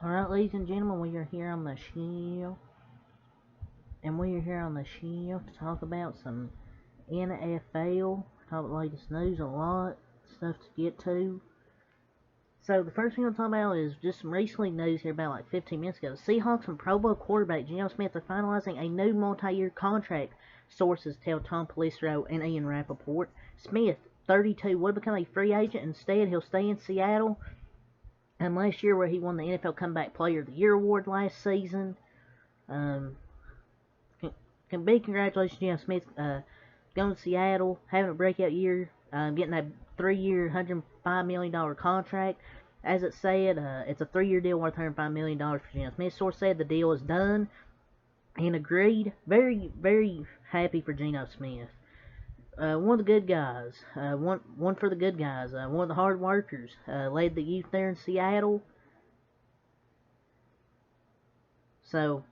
Alright, ladies and gentlemen, we are here on the show. And we are here on the show to talk about some NFL, talk about the latest news, a lot stuff to get to. So the first thing I'm talking about is just some recently news here about like 15 minutes ago. The Seahawks and Pro Bowl quarterback Geno Smith are finalizing a new multi-year contract, sources tell Tom Pelissero and Ian Rappaport. Smith, 32, would become a free agent. Instead, he'll stay in Seattle. And last year, where he won the NFL Comeback Player of the Year award last season. Big congratulations to Geno Smith going to Seattle, having a breakout year, getting that 3-year, $105 million contract. As it said, it's a 3-year deal worth $105 million for Geno Smith. Source said the deal is done and agreed. Very, very happy for Geno Smith. One of the good guys, one for the good guys, one of the hard workers, led the youth there in Seattle. So,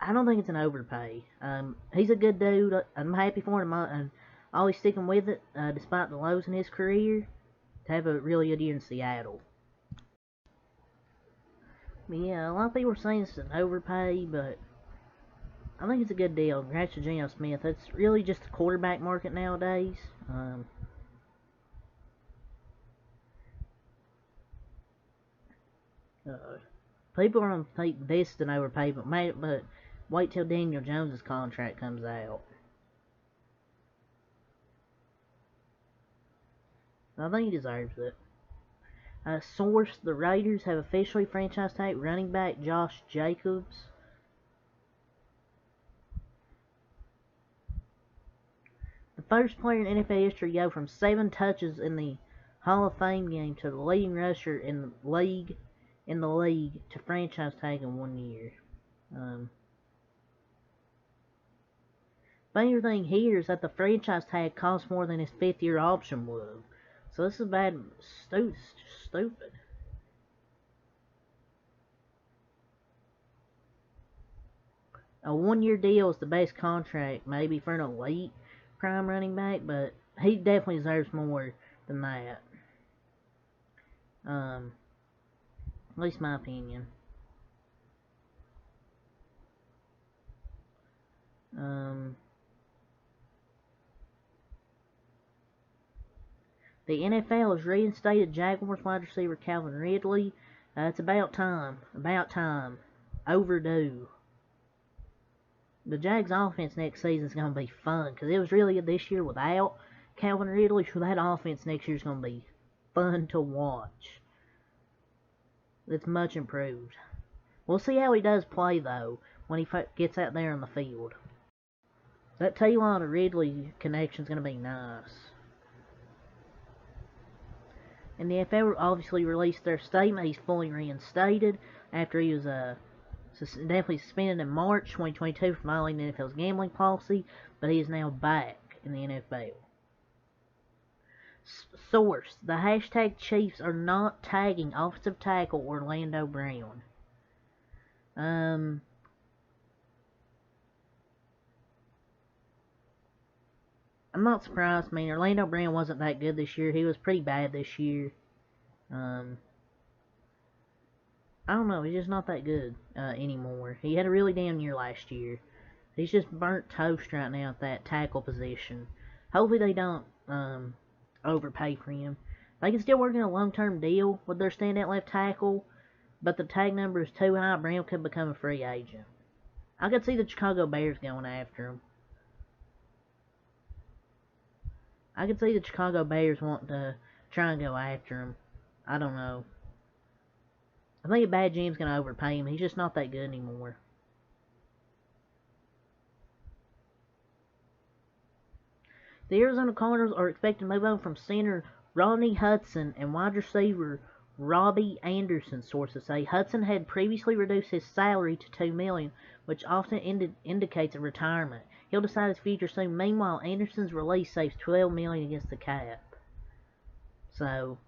I don't think it's an overpay. He's a good dude. I'm happy for him. I'm always sticking with it, despite the lows in his career, to have a really good year in Seattle. But yeah, a lot of people are saying it's an overpay, but I think it's a good deal. Congrats to Geno Smith. It's really just the quarterback market nowadays. People are going to think this is an overpay, but wait till Daniel Jones' contract comes out. I think he deserves it. Source, the Raiders have officially franchise tagged running back Josh Jacobs. The first player in NFL history to go from 7 touches in the Hall of Fame game to the leading rusher in the league to franchise tag in 1 year. Favorite thing here is that the franchise tag costs more than his 5th-year option would. So this is bad, stupid. A 1-year deal is the best contract, maybe for an elite prime running back, but he definitely deserves more than that. At least my opinion. The NFL has reinstated Jaguars wide receiver Calvin Ridley. It's about time. Overdue. The Jags offense next season is going to be fun, because it was really good this year without Calvin Ridley, so that offense next year is going to be fun to watch. It's much improved. We'll see how he does play, though, when he gets out there on the field. That Taylor to Ridley connection is going to be nice. And the NFL obviously released their statement. He's fully reinstated after he was definitely suspended in March 2022 for violating the NFL's gambling policy, but he is now back in the NFL. Source, the hashtag Chiefs are not tagging offensive tackle Orlando Brown. I'm not surprised. I mean, Orlando Brown wasn't that good this year. He was pretty bad this year. I don't know. He's just not that good anymore. He had a really damn year last year. He's just burnt toast right now at that tackle position. Hopefully they don't overpay for him. They can still work in a long-term deal with their standout left tackle, but the tag number is too high. Brown could become a free agent. I could see the Chicago Bears going after him. I could see the Chicago Bears wanting to try and go after him. I don't know. I think a bad GM's going to overpay him. He's just not that good anymore. The Arizona Cardinals are expected to move on from center Rodney Hudson and wide receiver Robbie Anderson, sources say. Hudson had previously reduced his salary to $2 million, which often indicates a retirement. He'll decide his future soon. Meanwhile, Anderson's release saves $12 million against the cap. So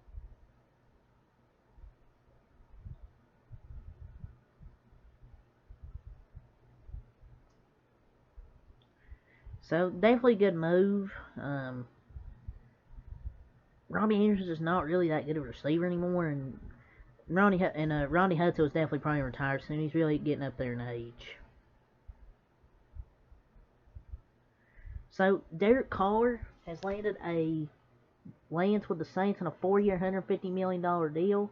definitely a good move. Robbie Anderson is not really that good of a receiver anymore, and Ronnie Hudson is definitely probably retired soon. He's really getting up there in age. So Derek Carr has lands with the Saints on a 4-year, $150 million deal.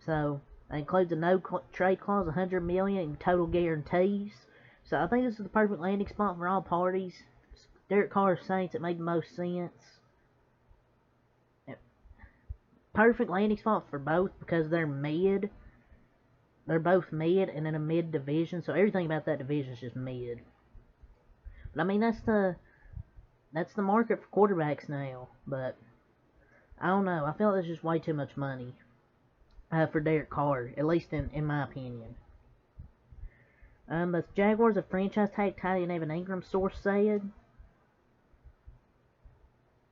So that includes a no-trade clause, $100 million in total guarantees. So I think this is the perfect landing spot for all parties. Derek Carr's Saints, it made the most sense. Perfect landing spot for both because they're mid. They're both mid and in a mid division, so everything about that division is just mid. But I mean that's the market for quarterbacks now. But I don't know. I feel like there's just way too much money for Derek Carr, at least in my opinion. The Jaguars have franchise tag tight end Evan Ingram, source said.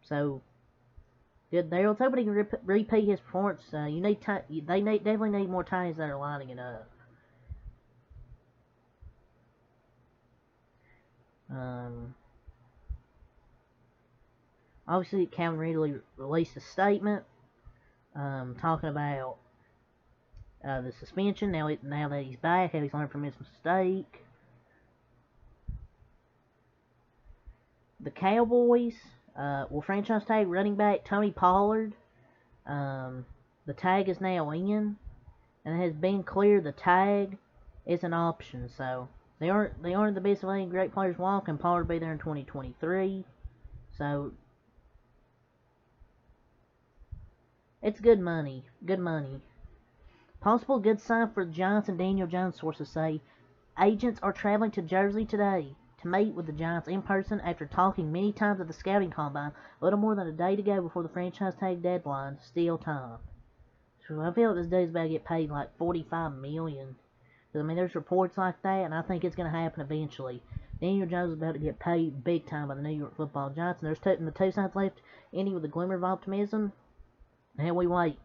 So good there. Let's hope he can repeat his performance. Definitely need more tight ends that are lining it up. Obviously, Calvin Ridley released a statement talking about the suspension. Now that he's back, how he's learned from his mistake. The Cowboys will franchise tag running back Tony Pollard. The tag is now in, and it has been clear the tag is an option. So they aren't the best of any great players walk, and Pollard will be there in 2023. So it's good money. Good money. Possible good sign for the Giants and Daniel Jones, sources say. Agents are traveling to Jersey today to meet with the Giants in person after talking many times at the scouting combine a little more than a day to go before the franchise tag deadline. Still time. So I feel like this dude's about to get paid like $45 million. I mean, there's reports like that, and I think it's going to happen eventually. Daniel Jones is about to get paid big time by the New York Football Giants, and there's the two sides left, ending with a glimmer of optimism. And we wait.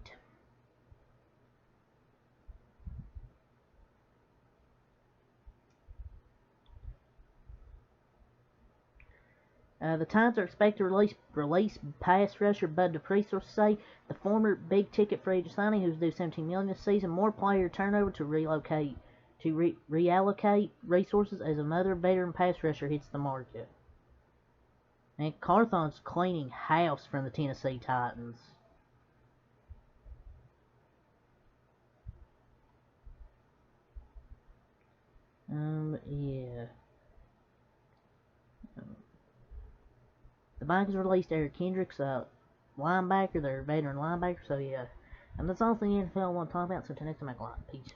The Titans are expected to release pass rusher Bud Dupree, sources say. The former big ticket free agent signing, who's due $17 million this season, more player turnover to reallocate resources as another veteran pass rusher hits the market. And Carthon's cleaning house from the Tennessee Titans. Yeah. The Vikings released Eric Kendricks, linebacker, their veteran linebacker, so yeah. And that's all the NFL I want to talk about, so until next time, Peace.